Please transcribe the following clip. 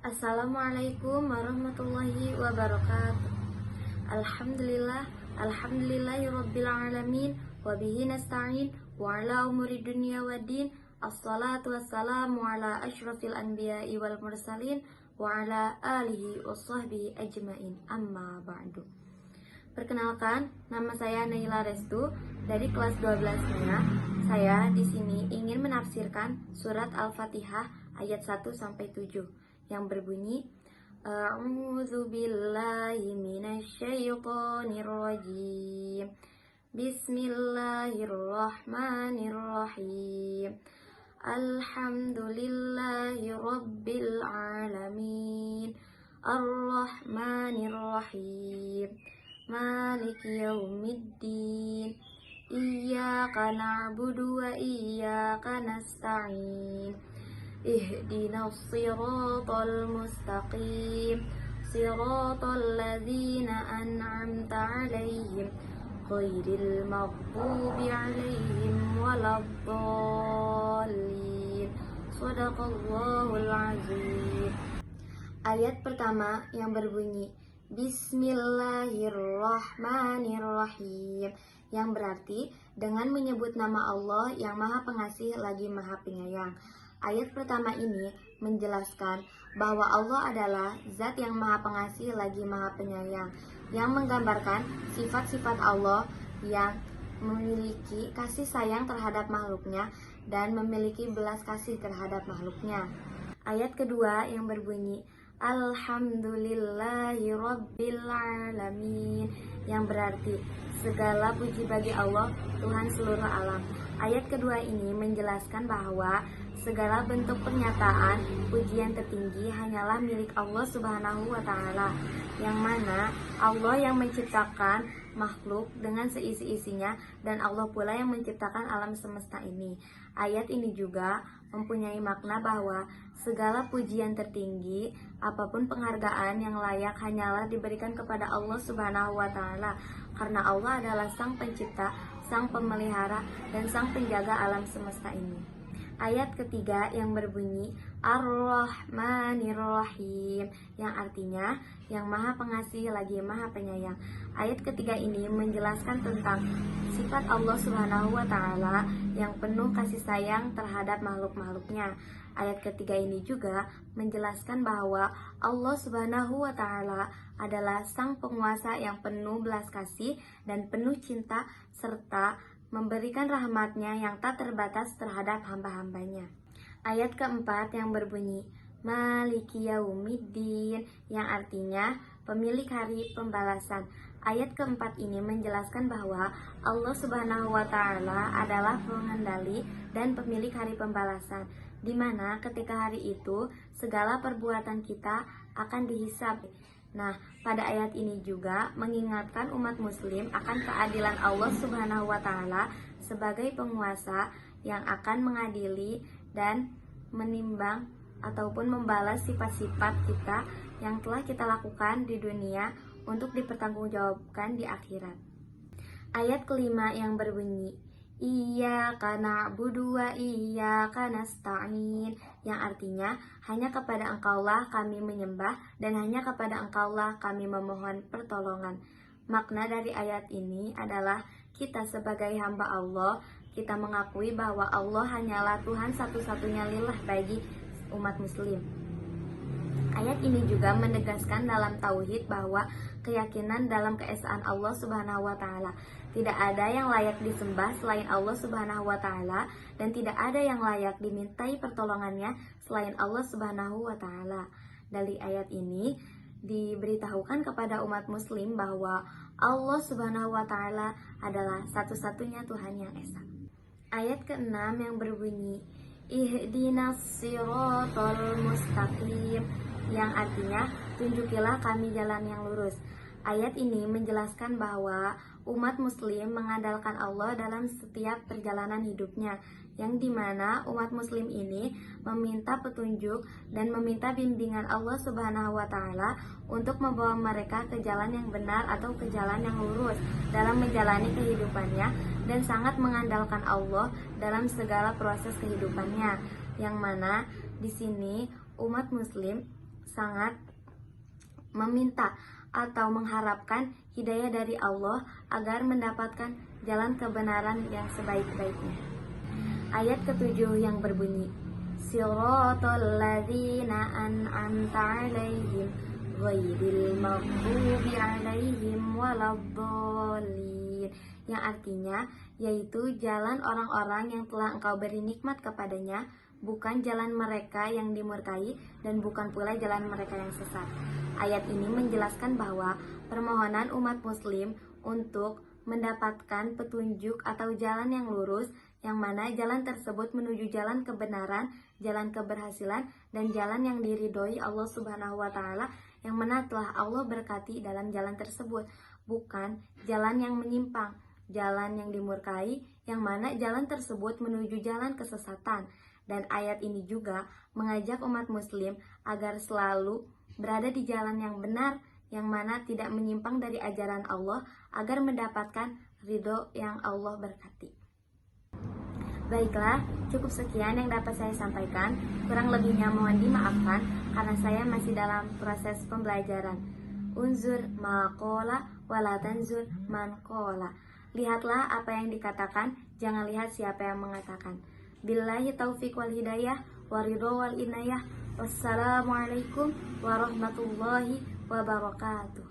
Assalamualaikum warahmatullahi wabarakatuh. Alhamdulillahirabbil alamin wa bihi nasta'in wa ala umuri dunya waddin. Assalatu wassalamu ala asyrafil anbiya'i wal mursalin wa ala alihi washabbihi ajmain. Amma ba'du. Perkenalkan, nama saya Naila Restu dari kelas 12-nya. Saya di sini ingin menafsirkan surat Al-Fatihah ayat 1 sampai 7 yang berbunyi A'udzu billahi minasyaitonir rajim. Bismillahirrahmanirrahim. Alhamdulillahi rabbil alamin. Arrahmanirrahim. Maliki yaumiddin. Iyyaka na'budu wa iyyaka nasta'in. Ihdinas siratal mustaqim. Siratal ladzina an'amta 'alaihim ghairil maghdubi 'alaihim waladdallin. Shadaqallahul azim. Ayat pertama yang berbunyi Bismillahirrahmanirrahim, yang berarti dengan menyebut nama Allah yang Maha Pengasih lagi Maha Penyayang. Ayat pertama ini menjelaskan bahwa Allah adalah Zat yang Maha Pengasih lagi Maha Penyayang, yang menggambarkan sifat-sifat Allah yang memiliki kasih sayang terhadap makhluknya dan memiliki belas kasih terhadap makhluknya. Ayat kedua yang berbunyi Alhamdulillahi rabbil alamin, yang berarti segala puji bagi Allah, Tuhan seluruh alam. Ayat kedua ini menjelaskan bahwa segala bentuk pernyataan pujian tertinggi hanyalah milik Allah Subhanahu wa Ta'ala, yang mana Allah yang menciptakan makhluk dengan seisi-isinya dan Allah pula yang menciptakan alam semesta ini. Ayat ini juga mempunyai makna bahwa segala pujian tertinggi, apapun penghargaan yang layak hanyalah diberikan kepada Allah Subhanahu wa Ta'ala, karena Allah adalah Sang Pencipta, Sang Pemelihara, dan Sang Penjaga alam semesta ini. Ayat ketiga yang berbunyi Ar-Rahmanir-Rahim, yang artinya yang Maha Pengasih lagi Maha Penyayang. Ayat ketiga ini menjelaskan tentang sifat Allah Subhanahu wa Ta'ala yang penuh kasih sayang terhadap makhluk-makhluknya. Ayat ketiga ini juga menjelaskan bahwa Allah Subhanahu wa Ta'ala adalah Sang Penguasa yang penuh belas kasih dan penuh cinta, serta memberikan rahmatnya yang tak terbatas terhadap hamba-hambanya. Ayat keempat yang berbunyi Maliki yaumiddin, yang artinya pemilik hari pembalasan. Ayat keempat ini menjelaskan bahwa Allah Subhanahu wa Ta'ala adalah pengendali dan pemilik hari pembalasan, di mana ketika hari itu segala perbuatan kita akan dihisab. Nah, pada ayat ini juga mengingatkan umat muslim akan keadilan Allah Subhanahu wa Ta'ala sebagai penguasa yang akan mengadili dan menimbang ataupun membalas sifat-sifat kita yang telah kita lakukan di dunia untuk dipertanggungjawabkan di akhirat. Ayat kelima yang berbunyi Iyyaka na'budu wa iyyaka nasta'in, yang artinya hanya kepada Engkaulah kami menyembah dan hanya kepada Engkaulah kami memohon pertolongan. Makna dari ayat ini adalah kita sebagai hamba Allah, kita mengakui bahwa Allah hanyalah Tuhan satu-satunya lillah bagi umat muslim. Ayat ini juga menegaskan dalam tauhid bahwa keyakinan dalam keesaan Allah Subhanahu wa Ta'ala. Tidak ada yang layak disembah selain Allah Subhanahu wa Ta'ala, dan tidak ada yang layak dimintai pertolongannya selain Allah Subhanahu wa Ta'ala. Dari ayat ini diberitahukan kepada umat muslim bahwa Allah Subhanahu wa Ta'ala adalah satu-satunya Tuhan yang esa. Ayat ke-6 yang berbunyi Ihdinas siratal mustaqim, yang artinya tunjukilah kami jalan yang lurus. Ayat ini menjelaskan bahwa umat muslim mengandalkan Allah dalam setiap perjalanan hidupnya, yang dimana umat muslim ini meminta petunjuk dan meminta bimbingan Allah Subhanahu wa Ta'ala untuk membawa mereka ke jalan yang benar atau ke jalan yang lurus dalam menjalani kehidupannya, dan sangat mengandalkan Allah dalam segala proses kehidupannya, yang mana di sini umat muslim sangat meminta atau mengharapkan hidayah dari Allah agar mendapatkan jalan kebenaran yang sebaik-baiknya. Ayat ketujuh yang berbunyi, Siratal ladzina an'amta 'alaihim ghairil maghdubi 'alaihim waladdallin, yang artinya yaitu jalan orang-orang yang telah Engkau beri nikmat kepadanya, bukan jalan mereka yang dimurkai dan bukan pula jalan mereka yang sesat. Ayat ini menjelaskan bahwa permohonan umat muslim untuk mendapatkan petunjuk atau jalan yang lurus, yang mana jalan tersebut menuju jalan kebenaran, jalan keberhasilan, dan jalan yang diridhoi Allah Subhanahu wa Ta'ala, yang mana telah Allah berkati dalam jalan tersebut, bukan jalan yang menyimpang, jalan yang dimurkai, yang mana jalan tersebut menuju jalan kesesatan. Dan ayat ini juga mengajak umat muslim agar selalu berada di jalan yang benar, yang mana tidak menyimpang dari ajaran Allah, agar mendapatkan ridho yang Allah berkati. Baiklah, cukup sekian yang dapat saya sampaikan. Kurang lebihnya mohon dimaafkan karena saya masih dalam proses pembelajaran. Unzur maqala wala tanzur man qala. Lihatlah apa yang dikatakan, jangan lihat siapa yang mengatakan. Billahi taufiq wal hidayah waridho wal inayah. Wassalamualaikum warahmatullahi wabarakatuh.